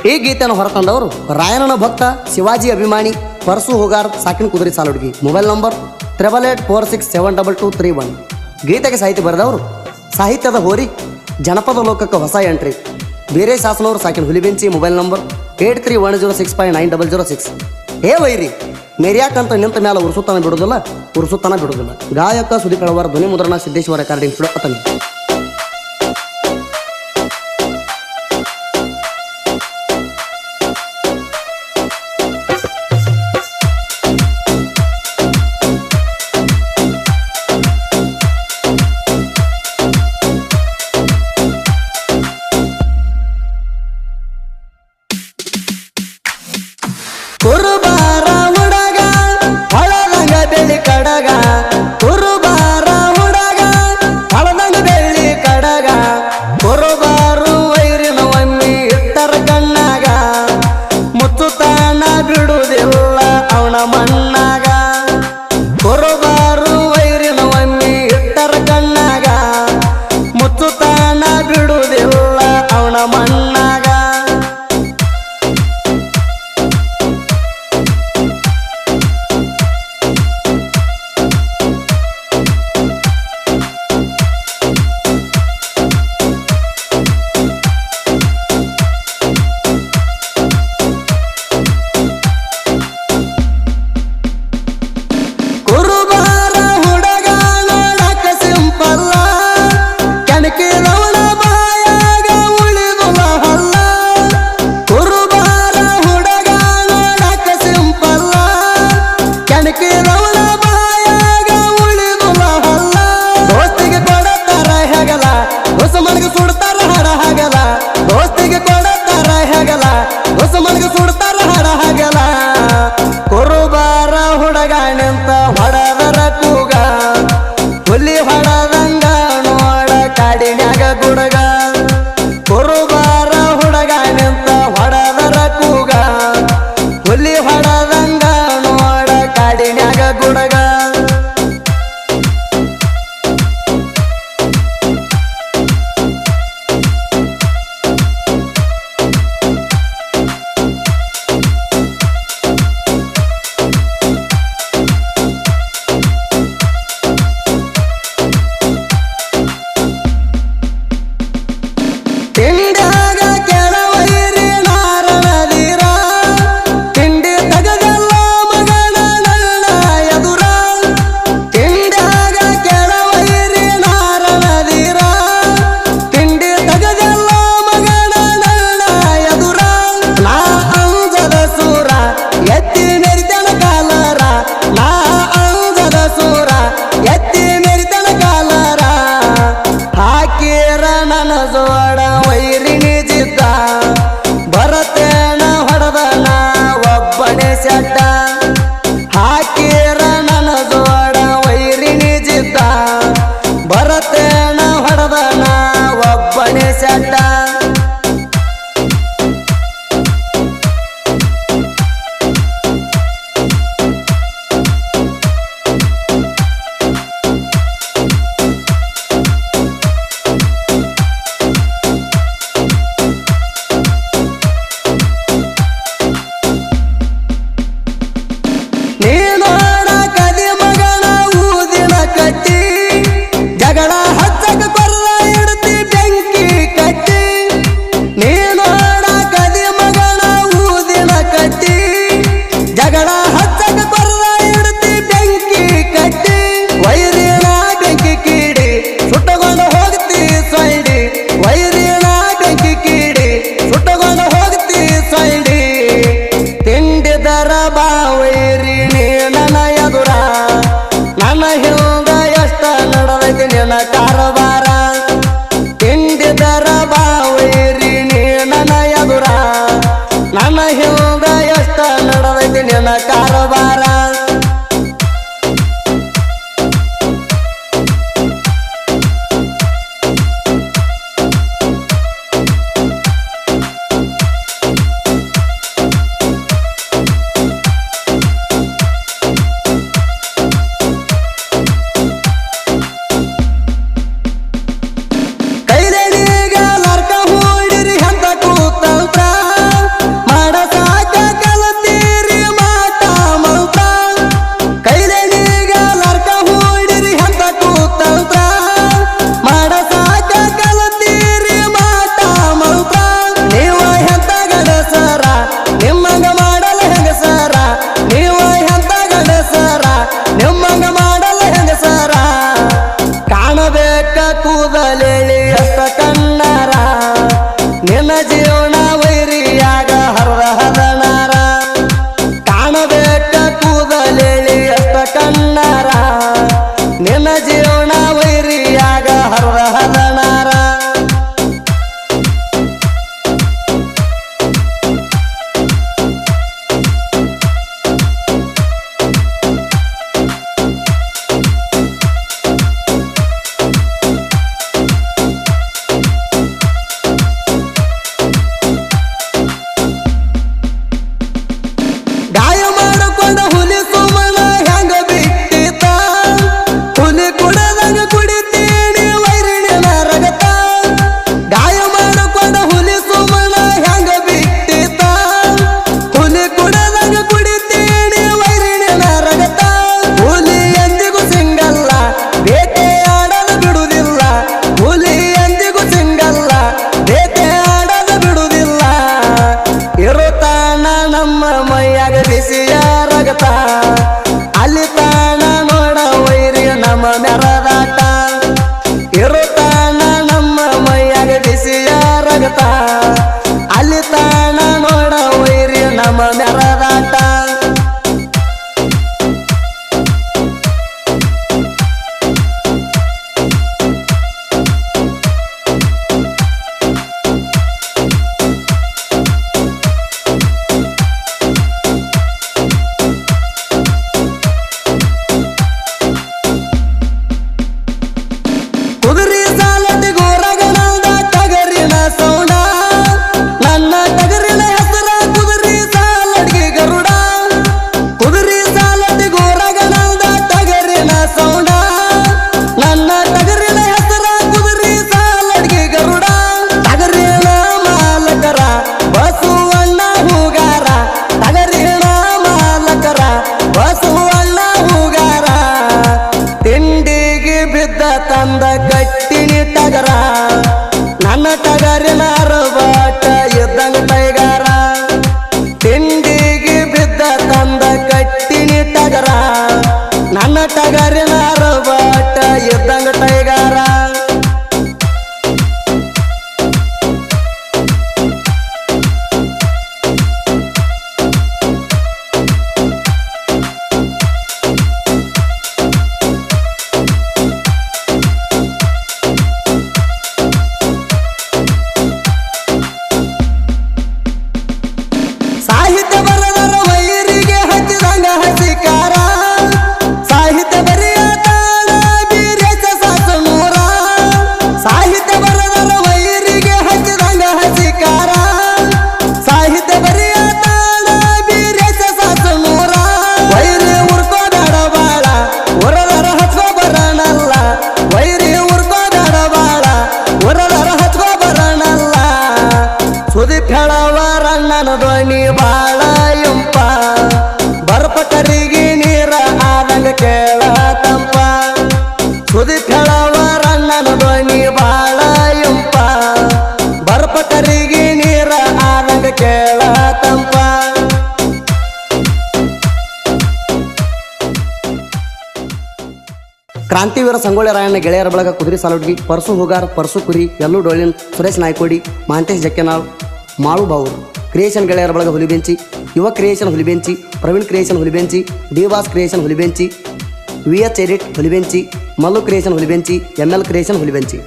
ಈ ಗೀತೆಯನ್ನು ಹೊರತಂದವರು ರಾಯಣ್ಣನ ಭಕ್ತ ಶಿವಾಜಿ ಅಭಿಮಾನಿ ಪರಸು ಹೋಗಾರ್ ಸಾಕಿನ ಕುದುರೆ ಸಾಲುಡ್ಗಿ. Mobile number 8846672231. ಗೀತೆಗೆ ಸಾಹಿತ್ಯ ಬರೆದವರು ಸಾಹಿತ್ಯದ ಹೋರಿ ಜನಪದ ಲೋಕಕ್ಕೆ ಹೊಸ ಎಂಟ್ರಿ ಬೇರೆ ಶಾಸನವರು ಸಾಕಿನ ಹುಲಿಬೆಂಚಿ. Mobile number 8310659006. ಏ ವೈರಿ ಮೇರ್ಯಾಕಂತ ನಿಂತ ಮೇಲೆ ಉರ್ಸುತ್ತಾನ ಬಿಡುದಿಲ್ಲ. ಗಾಯಕ ಸುದೀಪ್ ಧ್ವನಿ ಮುದ್ರಣ ಸಿದ್ದೇಶ್ವರ ರೆಕಾರ್ಡಿಂಗ್ ಸ್ಟುಡಿಯೋ ಅತನಿ. ಕುರುಬಾರ ಹುಡಗ ಹೊಳದಂಗ ಬೆಳಿ ಕಡಗ, ಕುರುಬಾರ ಹುಡಗ ಹೊಳದಂಗ ಬೆಳಿ ಜಗತ್ತ ಅಲ್ಲಿ ತಾಣ ನೋಡ ವೈರಿ ನಮ್ಮ ಮೆರದಾಟ ಇರುತ್ತಾನ ನಮ್ಮ ಮೈಯಾಗ ಬಿಸಿಯ ರಗತ ಅಲ್ಲಿ ತಾಣ ನೋಡ ವೈರಿ ನಮ್ಮ ಮೆರದಾಟ ಕುದುರೆ ಸಾಲಟಿ ಗೋರಗಣದ ಟಗರಿನ ಸೌಂಡ ನನ್ನ ಟಗರಿನ ಹೆಸರ ಕುದುರೆ ಸಾಲಟಿಗೆ ಗರುಡ ಕುದುರೆ ಸಾಲಟಿ ಗೋರಗಣದ ಟಗರಿನ ಸೌಂಡ ನನ್ನ ಟಗರಿನ ಹೆಸರ ಕುದುರೆ ಸಾಲಟಿಗೆ ಗರುಡ ಟಗರಿನ ಮಾಲಕರ ಬಸವಣ್ಣ ಹೂಗಾರ ಟಗರಿನ ಮಾಲಕರ ಬಸವಣ್ಣ ಹೂಗಾರ ತಿಂಡಿಗೆ ಬಿದ್ದ ತಂದ ಕಟ್ಟಿನಿ ಟಗರ ನನ್ನ ಟಗರಿನ ಅರಬಾಟ ಇದ್ದಂಗ ಟೈಗಾರ ತಿಂಡಿಗೆ ಬಿದ್ದ ತಂದ ಕಟ್ಟಿನಿ ಟಗರ ನನ್ನ ಟಗರಿನ ಅರಬಾಟ ಇದ್ದಂಗ ಟೈಗಾರ ಸಾಹಿತ್ಯ ಬರದರ ವೈರಿಗೆ ಹಚ್ಚಿದಂಗ ಹಸಿಕಾರ ಸಾಹಿತ್ಯ ಬರೆಯ ತಾಳ ಬೀರೇಶ ಸಾಸನೂರ ಸಾಹಿತ್ಯ ಬರದರ ವೈರಿಗೆ ಹಚ್ಚಿದಂಗ ಹಸಿಕಾರ ಸಾಹಿತ್ಯ ಬರೆಯ ತಾಳ ಬೀರೇಶ ಸಾಸನೂರ ವೈರಿ ಉರ್ಕೋದಾಡ ಬಾಳ ಉರದರ ಹಚ್ಕೋ ಬರಣಲ್ಲ ವೈರಿ ಉರ್ಕೋದಾಡ ಬಾಳ ಉರದರ ಹಚ್ಕೋ ಬರಣಲ್ಲ ಸುದೀಪ್ ಹೇಳವರಣ್ಣನ ಧ್ವನಿ ಬಾಳ ಇಂಪ ಬರ್ಪಕರಿಗೆ ನೀರ ಆದಂಗ ಕೇಳ ತಂಪ ಸುದೀಪ್ ಹೇಳವರಣ್ಣನ ಧ್ವನಿ ಬಾಳ ಇಂಪ ಬರ್ಪಕರಿಗೆ ನೀರ ಆದಂಗ ಕೇಳ ತಂಪ ಕ್ರಾಂತಿವೀರ ಸಂಗೊಳ್ಳಿ ರಾಯಣ್ಣ ಗೆಳೆಯರ ಬಳಗ ಕುದುರೆ ಸಾಲುಡ್ಗಿ ಪರ್ಸು ಹುಗಾರ್ ಪರ್ಸು ಕುರಿ ಎಲ್ಲೂ ಡೊಳ್ಳಿನ್ ಸುರೇಶ್ ನಾಯ್ಕೋಡಿ ಮಾಂತೇಶ್ ಜಕ್ಕೆನಾಳ್ ಮಾಳು ಬಾವೂರು ಕ್ರಿಯೇಷನ್ ಗೆಳೆಯರ ಬಳಗ ಹುಲಿಬೆಂಚಿ ಯುವ ಕ್ರಿಯೇಷನ್ ಹುಲಿಬೆಂಚಿ ಪ್ರವೀಣ್ ಕ್ರಿಯೇಷನ್ ಹುಲಿಬೆಂಚಿ ಡಿವಾಸ್ creation Hulibenchi VH edit Hulibenchi Mallu creation Hulibenchi ML creation ಹುಲಿಬೆಂಚಿ